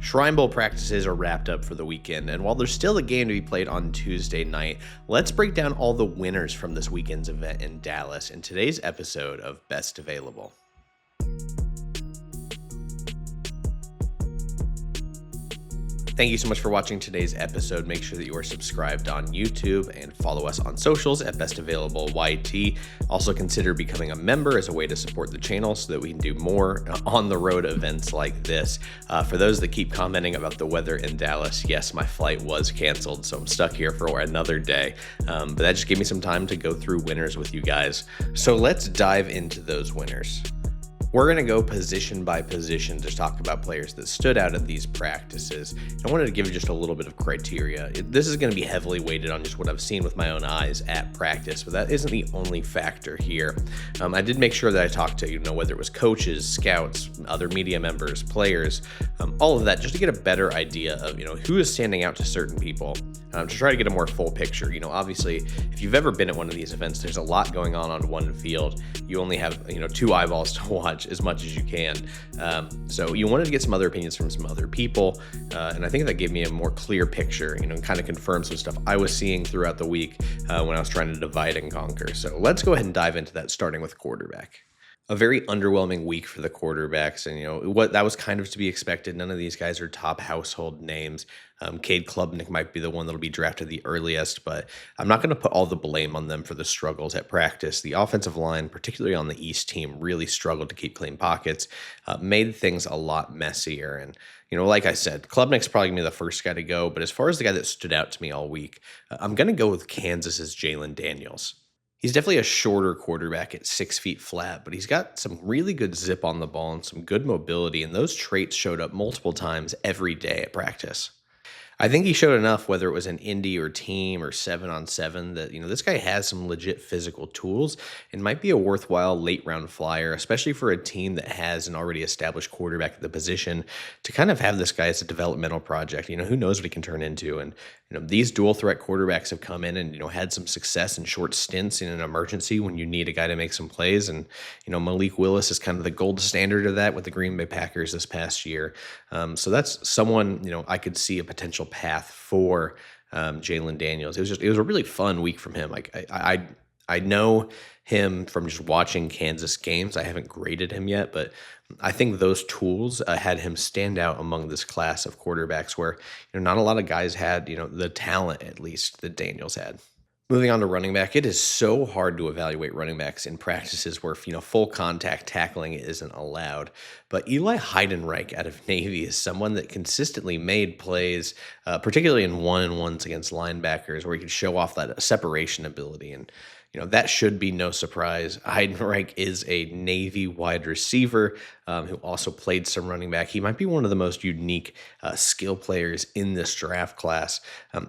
Shrine Bowl practices are wrapped up for the weekend, and while there's still a game to be played on Tuesday night, let's break down all the winners from this weekend's event in Dallas in today's episode of Best Available. Thank you so much for watching today's episode. Make sure that you are subscribed on YouTube and follow us on socials at Best Available YT. Also consider becoming a member as a way to support the channel so that we can do more on the road events like this. For those that keep commenting about the weather in Dallas, yes, my flight was canceled, so I'm stuck here for another day. But that just gave me some time to go through winners with you guys. So let's dive into those winners. We're going to go position by position to talk about players that stood out at these practices. I wanted to give you just a little bit of criteria. This is going to be heavily weighted on just what I've seen with my own eyes at practice, but that isn't the only factor here. I did make sure that I talked to, whether it was coaches, scouts, other media members, players, all of that, just to get a better idea of, who is standing out to certain people, to try to get a more full picture. Obviously, if you've ever been at one of these events, there's a lot going on one field. You only have, two eyeballs to watch as much as you can. So you wanted to get some other opinions from some other people. And I think that gave me a more clear picture, and kind of confirmed some stuff I was seeing throughout the week when I was trying to divide and conquer. So let's go ahead and dive into that, starting with quarterback. A very underwhelming week for the quarterbacks, and what that was kind of to be expected. None of these guys are top household names. Cade Klubnik might be the one that'll be drafted the earliest, but I'm not going to put all the blame on them for the struggles at practice. The offensive line, particularly on the East team, really struggled to keep clean pockets, made things a lot messier. And like I said, Klubnik's probably going to be the first guy to go, but as far as the guy that stood out to me all week, I'm going to go with Kansas's Jalon Daniels. He's definitely a shorter quarterback at 6 feet flat, but he's got some really good zip on the ball and some good mobility, and those traits showed up multiple times every day at practice. I think he showed enough, whether it was an indie or team or 7-on-7, that, this guy has some legit physical tools and might be a worthwhile late round flyer, especially for a team that has an already established quarterback at the position, to kind of have this guy as a developmental project. Who knows what he can turn into. And, these dual threat quarterbacks have come in and, had some success in short stints in an emergency when you need a guy to make some plays. And, Malik Willis is kind of the gold standard of that with the Green Bay Packers this past year. So that's someone, I could see a potential path for Jalon Daniels. It was a really fun week from him. Like I know him from just watching Kansas games. I haven't graded him yet, but I think those tools had him stand out among this class of quarterbacks where, not a lot of guys had, the talent at least that Daniels had. Moving on to running back, it is so hard to evaluate running backs in practices where, full contact tackling isn't allowed. But Eli Heidenreich out of Navy is someone that consistently made plays, particularly in one-on-ones against linebackers, where he could show off that separation ability. And, that should be no surprise. Heidenreich is a Navy wide receiver who also played some running back. He might be one of the most unique skill players in this draft class.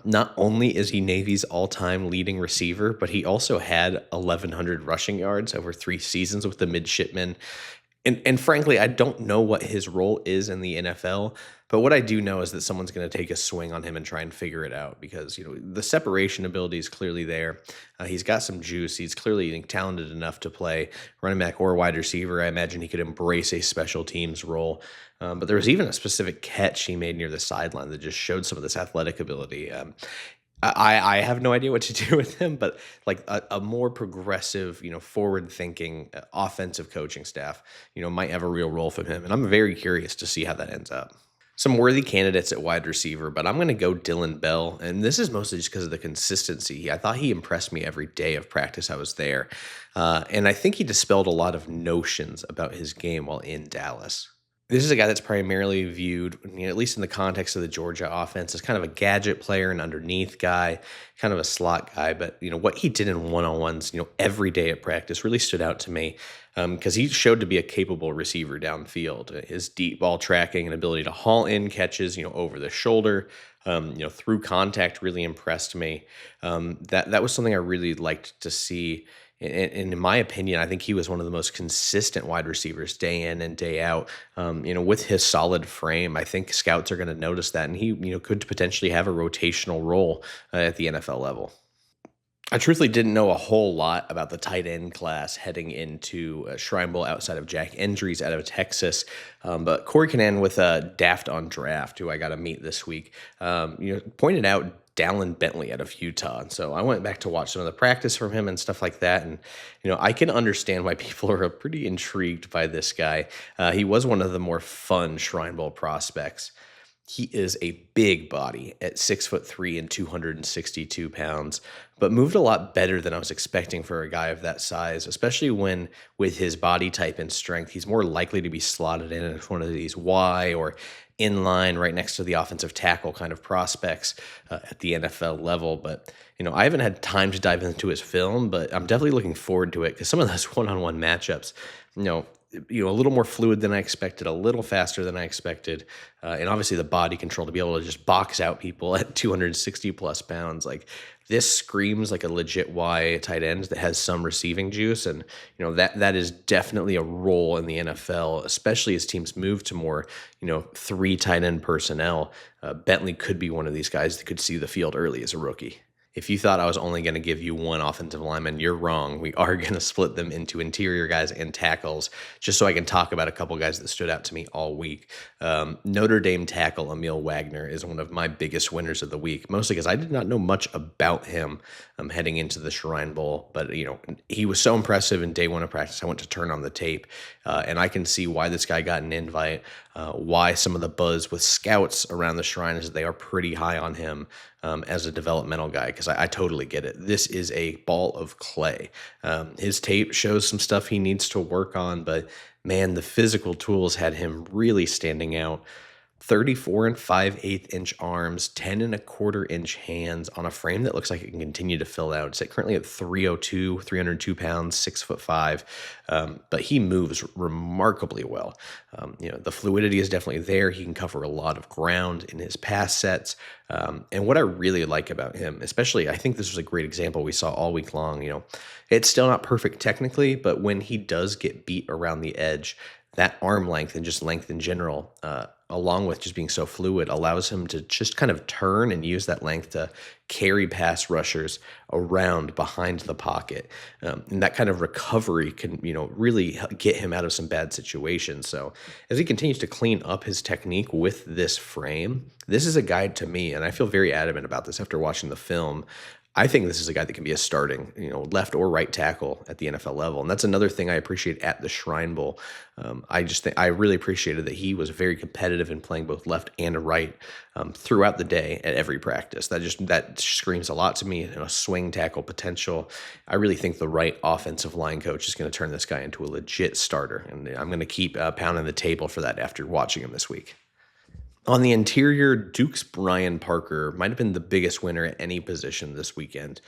Not only is he Navy's all-time leading receiver, but he also had 1,100 rushing yards over 3 seasons with the midshipmen. And frankly, I don't know what his role is in the NFL, but what I do know is that someone's going to take a swing on him and try and figure it out because, the separation ability is clearly there. He's got some juice. He's clearly talented enough to play running back or wide receiver. I imagine he could embrace a special teams role. But there was even a specific catch he made near the sideline that just showed some of this athletic ability. I have no idea what to do with him, but like a more progressive, forward-thinking offensive coaching staff, might have a real role for him. And I'm very curious to see how that ends up. Some worthy candidates at wide receiver, but I'm going to go Dillon Bell. And this is mostly just because of the consistency. I thought he impressed me every day of practice I was there. And I think he dispelled a lot of notions about his game while in Dallas. This is a guy that's primarily viewed, at least in the context of the Georgia offense, as kind of a gadget player, an underneath guy, kind of a slot guy. But, what he did in one-on-ones, every day at practice really stood out to me because he showed to be a capable receiver downfield. His deep ball tracking and ability to haul in catches, over the shoulder, through contact really impressed me. That was something I really liked to see. And in my opinion, I think he was one of the most consistent wide receivers day in and day out. With his solid frame, I think scouts are going to notice that, and he, could potentially have a rotational role at the NFL level. I truthfully didn't know a whole lot about the tight end class heading into Shrine Bowl outside of Jack Endries out of Texas. But Corey Kinnan with Daft on Draft, who I got to meet this week, pointed out Dallen Bentley out of Utah. And so I went back to watch some of the practice from him and stuff like that. And, I can understand why people are pretty intrigued by this guy. He was one of the more fun Shrine Bowl prospects. He is a big body at 6'3" and 262 pounds, but moved a lot better than I was expecting for a guy of that size, especially when with his body type and strength, he's more likely to be slotted in as one of these Y or in line right next to the offensive tackle kind of prospects at the NFL level. But, I haven't had time to dive into his film, but I'm definitely looking forward to it because some of those one-on-one matchups, a little more fluid than I expected, a little faster than I expected, and obviously the body control to be able to just box out people at 260 plus pounds. Like this screams like a legit Y tight end that has some receiving juice, and that is definitely a role in the NFL, especially as teams move to more 3 tight end personnel. Bentley could be one of these guys that could see the field early as a rookie. If you thought I was only going to give you one offensive lineman, you're wrong. We are going to split them into interior guys and tackles, just so I can talk about a couple guys that stood out to me all week. Notre Dame tackle Aamil Wagner is one of my biggest winners of the week, mostly because I did not know much about him heading into the Shrine Bowl. But, he was so impressive in day one of practice. I went to turn on the tape, and I can see why this guy got an invite, why some of the buzz with scouts around the Shrine is that they are pretty high on him as a developmental guy, because I totally get it. This is a ball of clay. His tape shows some stuff he needs to work on, but man, the physical tools had him really standing out. 34 and 5/8 inch arms, 10 and a quarter inch hands on a frame that looks like it can continue to fill out. It's currently at 302 pounds, 6'5". But he moves remarkably well. The fluidity is definitely there. He can cover a lot of ground in his pass sets. And what I really like about him, especially, I think this was a great example we saw all week long. It's still not perfect technically, but when he does get beat around the edge, that arm length and just length in general, along with just being so fluid, allows him to just kind of turn and use that length to carry pass rushers around behind the pocket. And that kind of recovery can, really get him out of some bad situations. So as he continues to clean up his technique with this frame, this is a guide to me, and I feel very adamant about this after watching the film. I think this is a guy that can be a starting, left or right tackle at the NFL level. And that's another thing I appreciate at the Shrine Bowl. I really appreciated that he was very competitive in playing both left and right throughout the day at every practice. That screams a lot to me, swing tackle potential. I really think the right offensive line coach is going to turn this guy into a legit starter. And I'm going to keep pounding the table for that after watching him this week. On the interior, Duke's Brian Parker might have been the biggest winner at any position this weekend.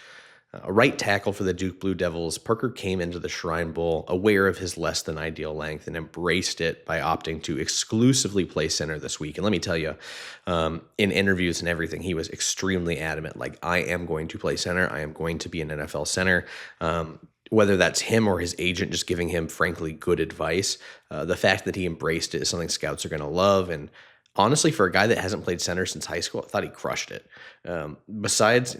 A right tackle for the Duke Blue Devils, Parker came into the Shrine Bowl aware of his less than ideal length and embraced it by opting to exclusively play center this week. And let me tell you, in interviews and everything, he was extremely adamant. Like, I am going to play center. I am going to be an NFL center. Whether that's him or his agent just giving him, frankly, good advice, the fact that he embraced it is something scouts are going to love. And honestly, for a guy that hasn't played center since high school, I thought he crushed it. Besides,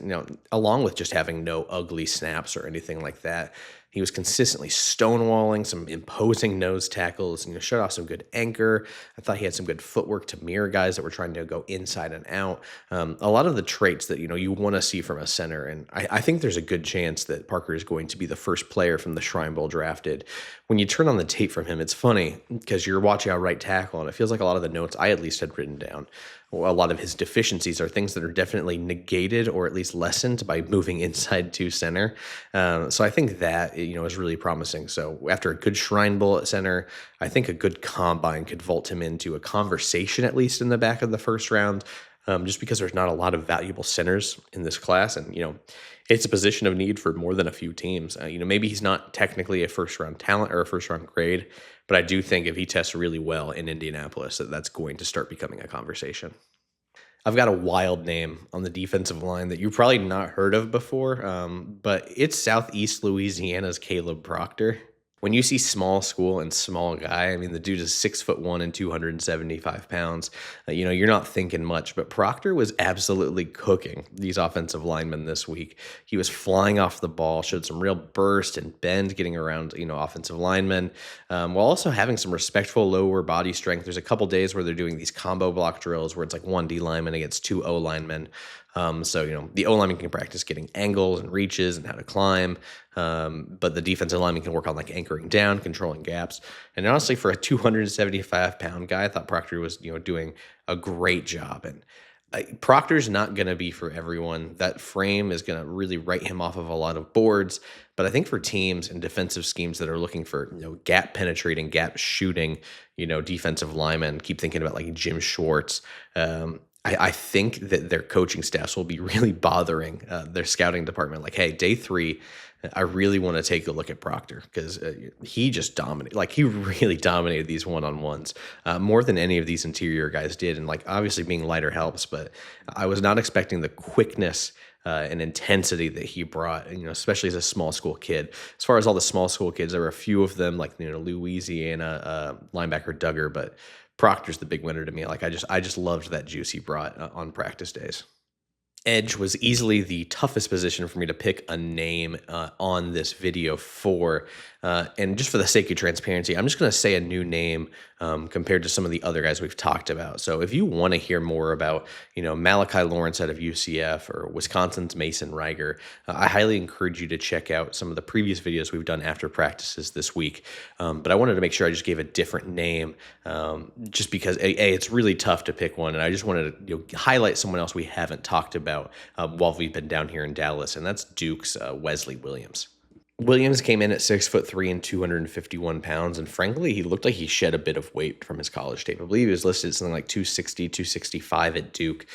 along with just having no ugly snaps or anything like that, he was consistently stonewalling some imposing nose tackles, shut off some good anchor. I thought he had some good footwork to mirror guys that were trying to go inside and out. A lot of the traits that, you want to see from a center. And I think there's a good chance that Parker is going to be the first player from the Shrine Bowl drafted. When you turn on the tape from him, it's funny because you're watching our right tackle, and it feels like a lot of the notes I at least had written down, a lot of his deficiencies are things that are definitely negated or at least lessened by moving inside to center. So I think that, is really promising. So after a good Shrine Bowl at center, I think a good combine could vault him into a conversation, at least in the back of the first round, just because there's not a lot of valuable centers in this class. And, it's a position of need for more than a few teams. Maybe he's not technically a first-round talent or a first-round grade, but I do think if he tests really well in Indianapolis, that's going to start becoming a conversation. I've got a wild name on the defensive line that you've probably not heard of before, but it's Southeast Louisiana's Kaleb Proctor. when you see small school and small guy, I mean, the dude is 6'1" and 275 pounds. You're not thinking much, but Proctor was absolutely cooking these offensive linemen this week. He was flying off the ball, showed some real burst and bend getting around, offensive linemen, while also having some respectful lower body strength. There's a couple days where they're doing these combo block drills where it's like one D lineman against two O linemen. So the O lineman can practice getting angles and reaches and how to climb. But the defensive lineman can work on like anchoring down, controlling gaps. And honestly, for a 275-pound guy, I thought Proctor was, doing a great job. And Proctor's not going to be for everyone. That frame is going to really write him off of a lot of boards. But I think for teams and defensive schemes that are looking for, gap penetrating, gap shooting, defensive linemen, keep thinking about like Jim Schwartz. I think that their coaching staffs will be really bothering their scouting department. Like, hey, day 3, I really want to take a look at Proctor because he just dominated. Like, he really dominated these one-on-ones more than any of these interior guys did. And, like, obviously being lighter helps, but I was not expecting the quickness and intensity that he brought, especially as a small school kid. As far as all the small school kids, there were a few of them, like, Louisiana linebacker Duggar, but Proctor's the big winner to me. Like, I just loved that juice he brought on practice days. Edge was easily the toughest position for me to pick a name on this video for. And just for the sake of transparency, I'm just going to say a new name compared to some of the other guys we've talked about. So if you want to hear more about, Malachi Lawrence out of UCF or Wisconsin's Mason Reiger, I highly encourage you to check out some of the previous videos we've done after practices this week. But I wanted to make sure I just gave a different name just because, it's really tough to pick one. And I just wanted to highlight someone else we haven't talked about while we've been down here in Dallas, and that's Duke's Wesley Williams. Williams came in at 6'3" and 251 pounds, and frankly, he looked like he shed a bit of weight from his college tape. I believe he was listed at something like 260, 265 at Duke.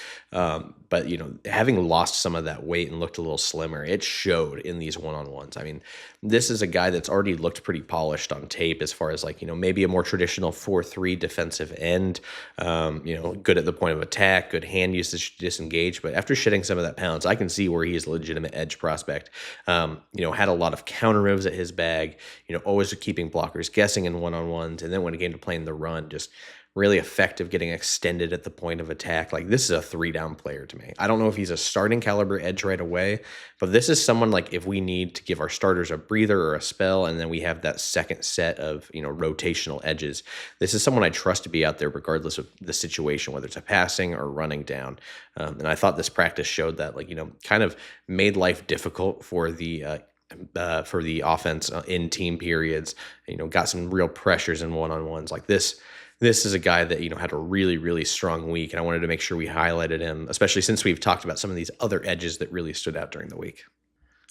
But, having lost some of that weight and looked a little slimmer, it showed in these one-on-ones. I mean, this is a guy that's already looked pretty polished on tape as far as like, maybe a more traditional 4-3 defensive end, good at the point of attack, good hand usage to disengage. But after shedding some of that pounds, I can see where he is a legitimate edge prospect. Had a lot of counter moves at his bag, always keeping blockers guessing in one-on-ones. And then when it came to playing the run, just really effective getting extended at the point of attack. Like, this is a 3-down player to me. I don't know if he's a starting caliber edge right away, but this is someone like if we need to give our starters a breather or a spell, and then we have that second set of, rotational edges. This is someone I trust to be out there regardless of the situation, whether it's a passing or running down. And I thought this practice showed that, kind of made life difficult for the offense in team periods, got some real pressures in one-on-ones like this. This is a guy that, had a really, really strong week, and I wanted to make sure we highlighted him, especially since we've talked about some of these other edges that really stood out during the week.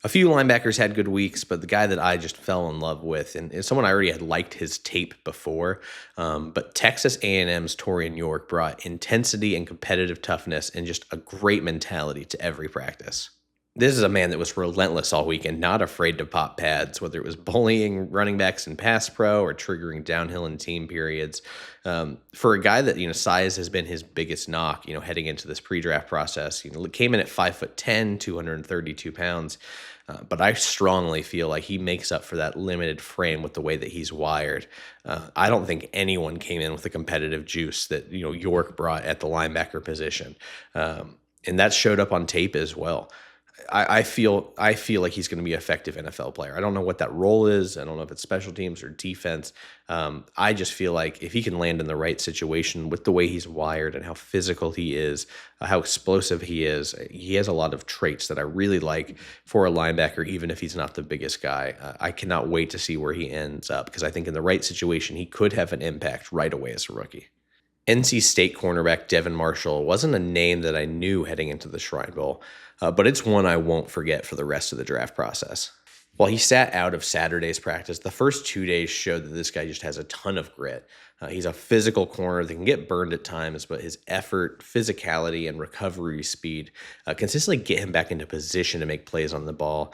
A few linebackers had good weeks, but the guy that I just fell in love with, and is someone I already had liked his tape before, but Texas A&M's Taurean York brought intensity and competitive toughness and just a great mentality to every practice. This is a man that was relentless all week and not afraid to pop pads, whether it was bullying running backs in pass pro or triggering downhill in team periods. For a guy that, size has been his biggest knock, heading into this pre-draft process, came in at 5'10", 232 pounds. But I strongly feel like he makes up for that limited frame with the way that he's wired. I don't think anyone came in with the competitive juice that, York brought at the linebacker position. And that showed up on tape as well. I feel like he's going to be an effective NFL player. I don't know what that role is. I don't know if it's special teams or defense. I just feel like if he can land in the right situation with the way he's wired and how physical he is, how explosive he has a lot of traits that I really like for a linebacker, even if he's not the biggest guy. I cannot wait to see where he ends up because I think in the right situation, he could have an impact right away as a rookie. NC State cornerback Devon Marshall wasn't a name that I knew heading into the Shrine Bowl, but it's one I won't forget for the rest of the draft process. While he sat out of Saturday's practice, the first 2 days showed that this guy just has a ton of grit. He's a physical corner that can get burned at times, but his effort, physicality, and recovery speed consistently get him back into position to make plays on the ball.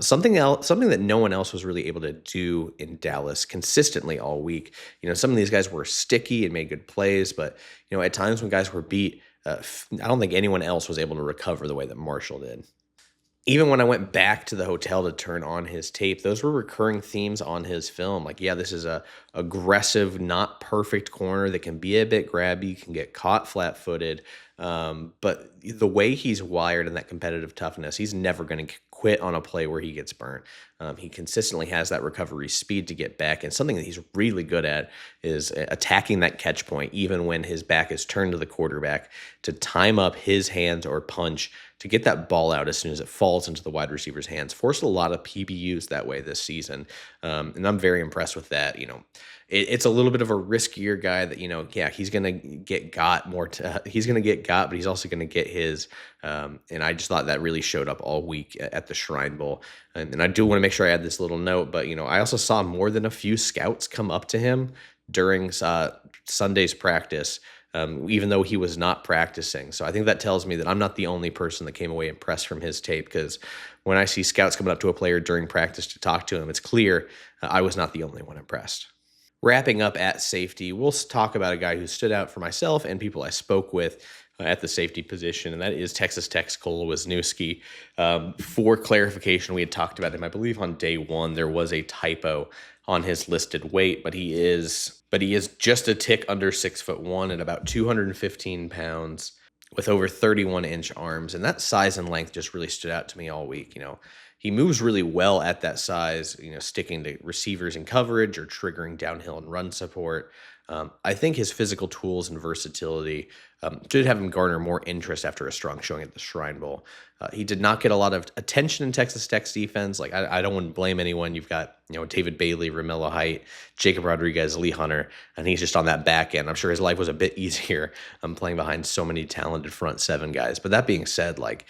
Something that no one else was really able to do in Dallas consistently all week. Some of these guys were sticky and made good plays, but at times when guys were beat, I don't think anyone else was able to recover the way that Marshall did. even when I went back to the hotel to turn on his tape, those were recurring themes on his film. Like, yeah, this is a aggressive, not perfect corner that can be a bit grabby, can get caught flat-footed. But the way he's wired and that competitive toughness, he's never going to quit on a play where he gets burnt. He consistently has that recovery speed to get back, and something that he's really good at is attacking that catch point, even when his back is turned to the quarterback, to time up his hands or punch to get that ball out as soon as it falls into the wide receiver's hands. Forced a lot of PBUs that way this season, and I'm very impressed with that. It's a little bit of a riskier guy that, yeah, he's going to get got more. He's going to get got, but he's also going to get his. And I just thought that really showed up all week at the Shrine Bowl. And I do want to make sure I add this little note, but, I also saw more than a few scouts come up to him during Sunday's practice, even though he was not practicing. So I think that tells me that I'm not the only person that came away impressed from his tape, because when I see scouts coming up to a player during practice to talk to him, it's clear I was not the only one impressed. Wrapping up at safety, we'll talk about a guy who stood out for myself and people I spoke with at the safety position, and that is Texas Tech's Cole Wisniewski. For clarification, we had talked about him, I believe, on day one. There was a typo on his listed weight, but he is just a tick under 6'1" and about 215 pounds with over 31-inch arms, and that size and length just really stood out to me all week. He moves really well at that size, sticking to receivers in coverage or triggering downhill and run support. I think his physical tools and versatility should have him garner more interest after a strong showing at the Shrine Bowl. He did not get a lot of attention in Texas Tech's defense. Like, I don't want to blame anyone. You've got, David Bailey, Romello Height, Jacob Rodriguez, Lee Hunter, and he's just on that back end. I'm sure his life was a bit easier playing behind so many talented front seven guys. But that being said, like,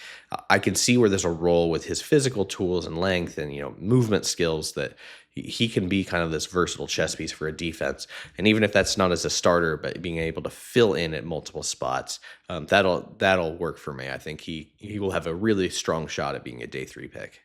I can see where there's a role with his physical tools and length and, movement skills that he can be kind of this versatile chess piece for a defense. And even if that's not as a starter, but being able to fill in at multiple spots, that'll work for me. I think he will have a really strong shot at being a day 3 pick.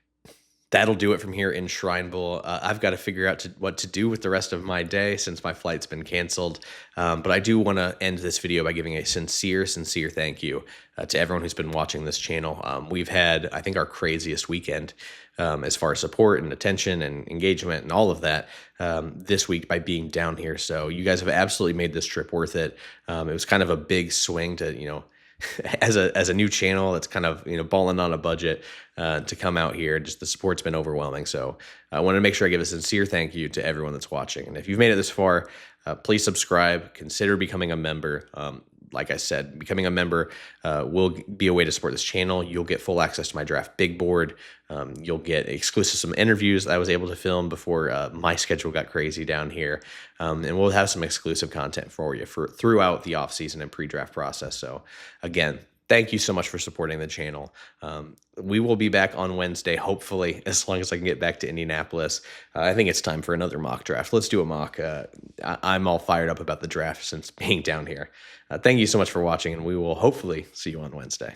That'll do it from here in Shrine Bowl. I've got to figure out what to do with the rest of my day since my flight's been canceled. But I do want to end this video by giving a sincere thank you to everyone who's been watching this channel. We've had, I think, our craziest weekend as far as support and attention and engagement and all of that this week by being down here. So you guys have absolutely made this trip worth it. It was kind of a big swing to, as a new channel that's kind of balling on a budget to come out here. Just the support's been overwhelming, so I want to make sure I give a sincere thank you to everyone that's watching. And if you've made it this far, please subscribe, consider becoming a member. Like I said, becoming a member will be a way to support this channel. You'll get full access to my draft big board. You'll get exclusive some interviews that I was able to film before my schedule got crazy down here. And we'll have some exclusive content for you throughout the offseason and pre-draft process. So again, thank you so much for supporting the channel. We will be back on Wednesday, hopefully, as long as I can get back to Indianapolis. I think it's time for another mock draft. Let's do a mock. I'm all fired up about the draft since being down here. Thank you so much for watching, and we will hopefully see you on Wednesday.